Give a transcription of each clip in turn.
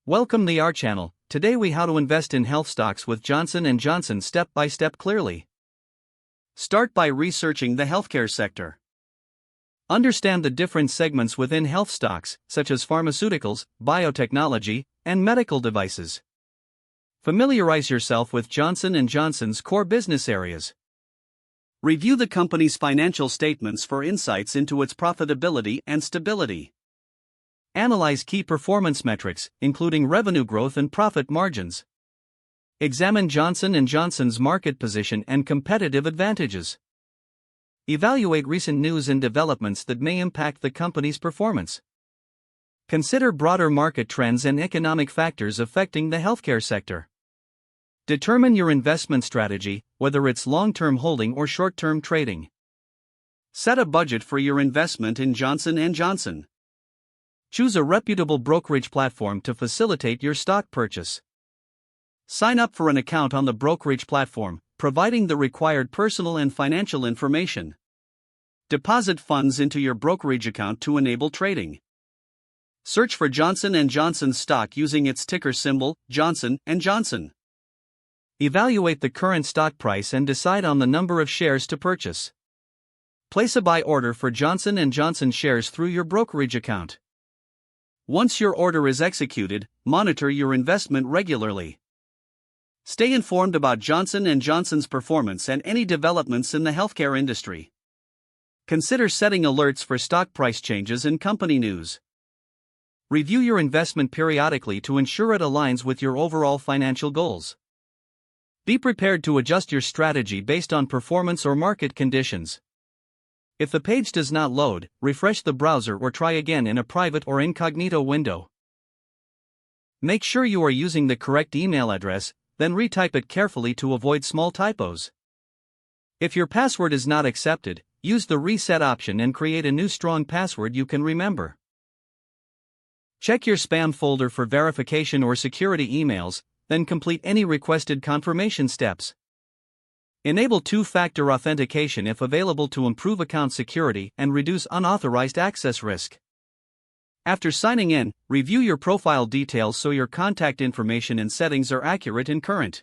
Welcome to our channel. Today we how to invest in health stocks with Johnson & Johnson step by step clearly. Start by researching the healthcare sector. Understand the different segments within health stocks, such as pharmaceuticals, biotechnology, and medical devices. Familiarize yourself with Johnson & Johnson's core business areas. Review the company's financial statements for insights into its profitability and stability. Analyze key performance metrics, including revenue growth and profit margins. Examine Johnson & Johnson's market position and competitive advantages. Evaluate recent news and developments that may impact the company's performance. Consider broader market trends and economic factors affecting the healthcare sector. Determine your investment strategy, whether it's long-term holding or short-term trading. Set a budget for your investment in Johnson & Johnson. Choose a reputable brokerage platform to facilitate your stock purchase. Sign up for an account on the brokerage platform, providing the required personal and financial information. Deposit funds into your brokerage account to enable trading. Search for Johnson & Johnson stock using its ticker symbol, Johnson & Johnson. Evaluate the current stock price and decide on the number of shares to purchase. Place a buy order for Johnson & Johnson shares through your brokerage account. Once your order is executed, monitor your investment regularly. Stay informed about Johnson & Johnson's performance and any developments in the healthcare industry. Consider setting alerts for stock price changes and company news. Review your investment periodically to ensure it aligns with your overall financial goals. Be prepared to adjust your strategy based on performance or market conditions. If the page does not load, refresh the browser or try again in a private or incognito window. Make sure you are using the correct email address, then retype it carefully to avoid small typos. If your password is not accepted, use the reset option and create a new strong password you can remember. Check your spam folder for verification or security emails, then complete any requested confirmation steps. Enable two-factor authentication if available to improve account security and reduce unauthorized access risk. After signing in, review your profile details so your contact information and settings are accurate and current.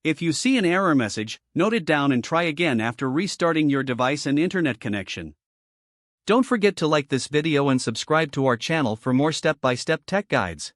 If you see an error message, note it down and try again after restarting your device and internet connection. Don't forget to like this video and subscribe to our channel for more step-by-step tech guides.